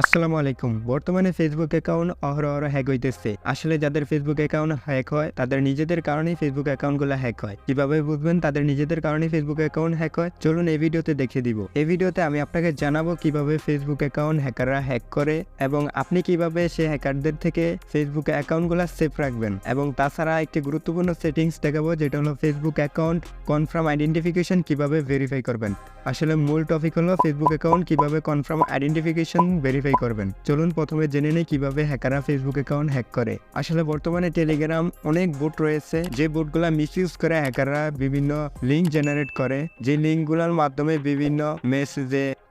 আসসালামু আলাইকুম। বর্তমানে ফেসবুক অ্যাকাউন্ট অহরহ হ্যাক হইতেছে। আসলে যাদের ফেসবুক অ্যাকাউন্ট হ্যাক হয় তাদের নিজেদের কারণেই ফেসবুক অ্যাকাউন্টগুলো হ্যাক হয়। কিভাবে বুঝবেন তাদের নিজেদের কারণেই ফেসবুক অ্যাকাউন্ট হ্যাক হয়? চলুন এই ভিডিওতে দেখিয়ে দিব। এই ভিডিওতে আমি আপনাকে জানাবো কিভাবে ফেসবুক অ্যাকাউন্ট হ্যাকাররা হ্যাক করে এবং আপনি কিভাবে সেই হ্যাকারদের থেকে ফেসবুক অ্যাকাউন্টগুলো সেফ রাখবেন। এবং তাছাড়া একটি গুরুত্বপূর্ণ সেটিংস দেখাবো যেটা হলো ফেসবুক অ্যাকাউন্ট কনফার্ম আইডেন্টিফিকেশন কিভাবে ভেরিফাই করবেন। আসলে মূল টপিক হলো ফেসবুক অ্যাকাউন্ট কিভাবে কনফার্ম আইডেন্টিফিকেশন ভেরিফাই করবেন। চলুন প্রথমে জেনে নেই কিভাবে হ্যাকাররা ফেসবুক অ্যাকাউন্ট হ্যাক করে। আসলে বর্তমানে টেলিগ্রাম অনেক বোট রয়েছে যে বোটগুলা মিসইউজ করে হ্যাকাররা বিভিন্ন লিঙ্ক জেনারেট করে, যে লিঙ্কগুলোর মাধ্যমে বিভিন্ন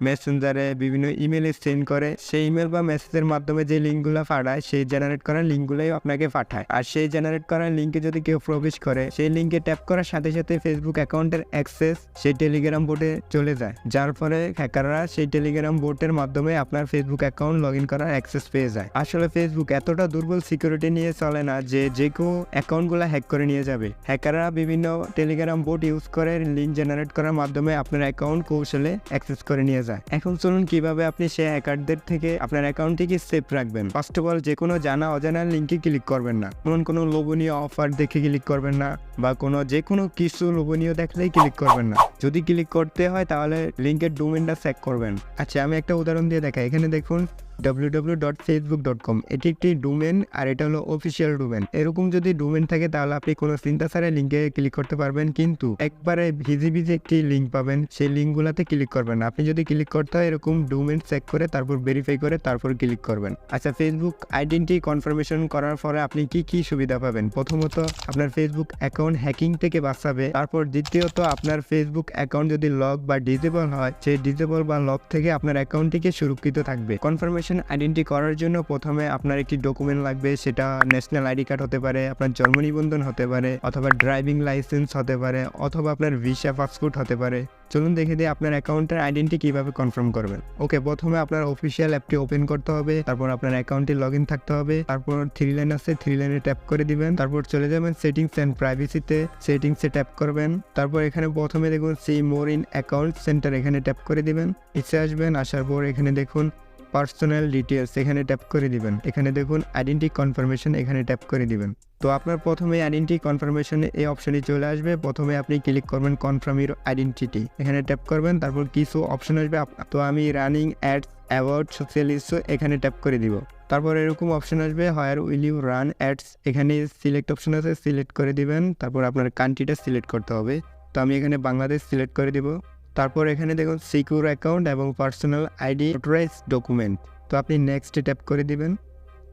মেসেঞ্জারে বিভিন্ন ইমেলে সেন্ড করে। সেই ইমেল বা মেসেজের মাধ্যমে যে লিঙ্কগুলো পাঠায় সেই জেনারেট করা লিঙ্কগুলোই আপনাকে পাঠায়। আর সেই জেনারেট করা লিঙ্কে যদি কেউ প্রবেশ করে সেই লিঙ্কে ট্যাপ করার সাথে সাথে ফেসবুক অ্যাকাউন্টের অ্যাক্সেস সেই টেলিগ্রাম বোটে চলে যায়, যার ফলে হ্যাকাররা সেই টেলিগ্রাম বোটের মাধ্যমে আপনার ফেসবুক অ্যাকাউন্ট লগ ইন করার অ্যাক্সেস পেয়ে যায়। আসলে ফেসবুক এতটা দুর্বল সিকিউরিটি নিয়ে চলে না যে কেউ অ্যাকাউন্টগুলো হ্যাক করে নিয়ে যাবে। হ্যাকাররা বিভিন্ন টেলিগ্রাম বোট ইউজ করে লিঙ্ক জেনারেট করার মাধ্যমে আপনার অ্যাকাউন্ট কৌশলে অ্যাক্সেস করে নিয়ে যায়। এখন চলুন কিভাবে আপনি সেই হ্যাকারদের থেকে আপনার অ্যাকাউন্টটিকে সেফ রাখবেন। ফার্স্ট অফ অল, যে কোনো জানা অজানা লিঙ্কে ক্লিক করবেন না। কোনো লোভনীয় অফার দেখে ক্লিক করবেন না, বা যে কোনো কিছু লোভনীয় দেখলেই ক্লিক করবেন না। যদি ক্লিক করতে হয় তাহলে লিঙ্কের ডোমেনটা চেক করবেন। আচ্ছা, আমি একটা উদাহরণ দিয়ে দেখাই। এখানে দেখুন www.facebook.com, এটি একটি ডোমেন আর এটা হলো অফিসিয়াল ডোমেন। এরকম যদি ডোমেন থাকে তাহলে আপনি কোনো চিন্তা ছাড়াই লিঙ্কে ক্লিক করতে পারবেন, কিন্তু একবারে ভিজি একটি লিঙ্ক পাবেন, সেই লিঙ্কগুলোতে ক্লিক করবেন না। আপনি যদি ক্লিক করতে হয় এরকম ডোমেন চেক করে তারপর ভেরিফাই করে তারপর ক্লিক করবেন। আচ্ছা, ফেসবুক আইডেন্টিটি কনফার্মেশন করার পরে আপনি কি সুবিধা পাবেন? প্রথমত, আপনার ফেসবুক অ্যাকাউন্ট হ্যাকিং থেকে বাঁচাবে। তারপর দ্বিতীয়ত, আপনার ফেসবুক অ্যাকাউন্ট যদি লক বা ডিসেবল হয় সেই ডিসেবল বা লক থেকে আপনার অ্যাকাউন্টটিকে সুরক্ষিত থাকবে। কনফার্মেশন আইডেন্টি করার জন্য প্রথমে আপনার একটি ডকুমেন্ট লাগবে। সেটা ন্যাশনাল আইডি কার্ড হতে পারে, আপনার জন্ম নিবন্ধন হতে পারে, অথবা ড্রাইভিং লাইসেন্স হতে পারে, অথবা আপনার ভিসা পাসপোর্ট হতে পারে। চলুন দেখে দিই আপনার অ্যাকাউন্টের আইডেন্টি কিভাবে কনফার্ম করবেন। ওকে, প্রথমে আপনার অফিসিয়াল অ্যাপটি ওপেন করতে হবে, তারপর আপনার অ্যাকাউন্টে লগ ইন থাকতে হবে, তারপর 3 লাইন আছে, 3 লাইনে ট্যাপ করে দিবেন, তারপর চলে যাবেন সেটিংস অ্যান্ড প্রাইভেসিতে, সেটিংসে ট্যাপ করবেন। তারপর এখানে প্রথমে দেখুন see more in account centre, এখানে ট্যাপ করে দিবেন। নিচে আসবেন, আসার পর এখানে দেখুন পার্সোনাল ডিটেলস, এখানে ট্যাপ করে দিবেন। এখানে দেখুন আইডেন্টি কনফার্মেশন, এখানে ট্যাপ করে দিবেন। তো আপনার প্রথমে আইডেন্টি কনফার্মেশনে এই অপশনই চলে আসবে। প্রথমে আপনি ক্লিক করবেন কনফার্ম ইউর আইডেন্টিটি, এখানে ট্যাপ করবেন। তারপর কিছু অপশন আসবে, তো আমি running ads about social issue, এখানে ট্যাপ করে দিব। তারপর এরকম অপশন আসবে where will you run ads, এখানে সিলেক্ট অপশন আছে, সিলেক্ট করে দিবেন। তারপর আপনার কান্ট্রিটা সিলেক্ট করতে হবে, তো আমি এখানে বাংলাদেশ সিলেক্ট করে দিব। তারপর এখানে দেখুন সিকিউর অ্যাকাউন্ট এবং পার্সোনাল আইডি অথরাইজ ডকুমেন্ট, তো আপনি নেক্সটে ট্যাপ করে দিবেন।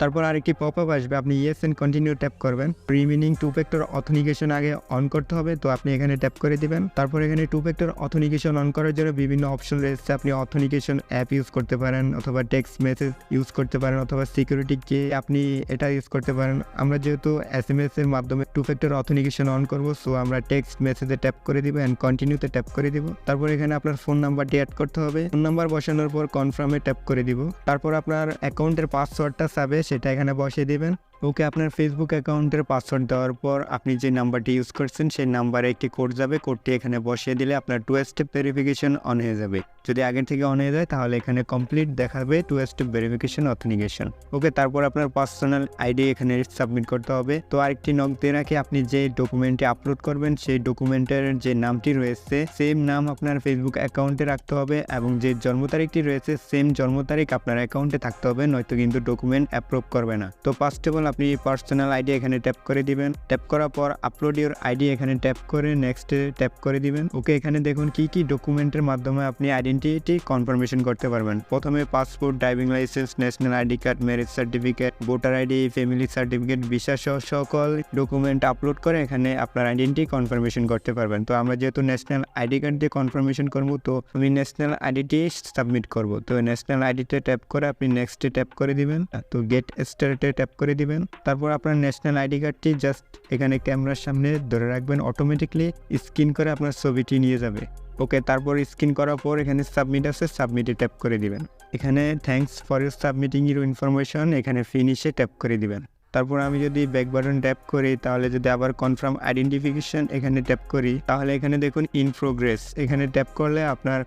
তারপর আরেকটি পপ আপ আসবে, আপনি ইয়েস এন্ড কন্টিনিউ ট্যাপ করবেন। রিমেনিং 2 ফ্যাক্টর অথেন্টিকেশন আগে অন করতে হবে, তো আপনি এখানে ট্যাপ করে দিবেন। তারপর এখানে 2 ফ্যাক্টর অথেন্টিকেশন অন করার জন্য বিভিন্ন অপশন রয়েছে। আপনি অথেন্টিকেশন অ্যাপ ইউজ করতে পারেন, অথবা টেক্সট মেসেজ ইউজ করতে পারেন, অথবা সিকিউরিটি কে আপনি এটা ইউজ করতে পারেন। আমরা যেহেতু SMS এর মাধ্যমে 2 ফ্যাক্টর অথেন্টিকেশন অন করব, সো আমরা টেক্সট মেসেজে ট্যাপ করে দিব এন্ড কন্টিনিউতে ট্যাপ করে দিব। তারপর এখানে আপনার ফোন নাম্বারটি অ্যাড করতে হবে। ফোন নাম্বার বসানোর পর কনফার্মে ট্যাপ করে দিব। তারপর আপনার অ্যাকাউন্টের পাসওয়ার্ডটা চাবে, সেটা এখানে বসিয়ে দিবেন। ওকে, আপনার ফেসবুক অ্যাকাউন্টের পাসওয়ার্ড দেওয়ার পর আপনি যে নাম্বারটি ইউজ করছেন সেই নাম্বারে একটি কোড যাবে, কোডটি এখানে বসিয়ে দিলে আপনার 2 স্টেপ ভেরিফিকেশন অন হয়ে যাবে। যদি আগের থেকে অন হয়ে যায় তাহলে এখানে কমপ্লিট দেখাবে 2 স্টেপ ভেরিফিকেশন অথেন্টিকেশন। ওকে, তারপর আপনার পার্সোনাল আইডি এখানে সাবমিট করতে হবে। তো আরেকটি নক দিয়ে রাখি, আপনি যে ডকুমেন্টটি আপলোড করবেন সেই ডকুমেন্টের যে নামটি রয়েছে সেম নাম আপনার ফেসবুক অ্যাকাউন্টে রাখতে হবে, এবং যে জন্ম তারিখটি রয়েছে সেম জন্ম তারিখ আপনার অ্যাকাউন্টে থাকতে হবে, নয়তো কিন্তু ডকুমেন্ট অ্যাপ্রুভ করবে না। তো ফার্স্ট অফ অল আপনি পার্সোনাল আইডি এখানে ট্যাপ করে দিবেন। ট্যাপ করার পর আপলোড ইউর আইডি এখানে ট্যাপ করে নেক্সটে ট্যাপ করে দিবেন। ওকে, এখানে দেখুন কি ডকুমেন্টের মাধ্যমে আপনি আইডেন্টিটি কনফার্মেশন করতে পারবেন। প্রথমে passport, driving licence, national ID card, marriage certificate, voter ID, family certificate, visa সহ সকল ডকুমেন্ট আপলোড করে এখানে আপনার আইডেন্টিটি কনফার্মেশন করতে পারবেন। তো আমরা যেহেতু ন্যাশনাল আইডি কার্ড দিয়ে কনফার্মেশন করবো, তো আমি ন্যাশনাল আইডিটি সাবমিট করব। তো ন্যাশনাল আইডিতে ট্যাপ করে আপনি নেক্সটে ট্যাপ করে দিবেন, তো গেট স্টার্টে ট্যাপ করে দিবেন। তারপর আপনার ন্যাশনাল আইডি কার্ডটি জাস্ট এখানে ক্যামেরার সামনে ধরে রাখবেন, অটোমেটিকলি স্ক্যান করে আপনার ছবিটি নিয়ে যাবে। ওকে, তারপর স্ক্যান করার পর এখানে সাবমিট আছে, সাবমিটে ট্যাপ করে দিবেন। এখানে thanks for your submitting your information, এখানে ফিনিশে ট্যাপ করে দিবেন। তারপর আমি যদি ব্যাক বাটন ট্যাপ করি, তাহলে যদি আবার কনফার্ম আইডেন্টিফিকেশন এখানে ট্যাপ করি, তাহলে এখানে দেখুন ইন প্রোগ্রেস, এখানে ট্যাপ করলে আপনার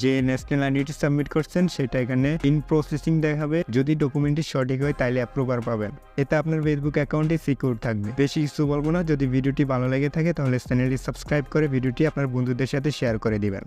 যে ন্যাশনাল আইডেন্টি সাবমিট করছেন সেটা এখানে ইন প্রসেসিং দেখাবে। যদি ডকুমেন্টটি সঠিক হয় তাহলে অ্যাপ্রুভার পাবেন। এতে আপনার ফেসবুক অ্যাকাউন্টটি সিকিউর থাকবে। বেশি কিছু বলবো না। যদি ভিডিওটি ভালো লেগে থাকে তাহলে চ্যানেলটি সাবস্ক্রাইব করে ভিডিওটি আপনার বন্ধুদের সাথে শেয়ার করে দিবেন।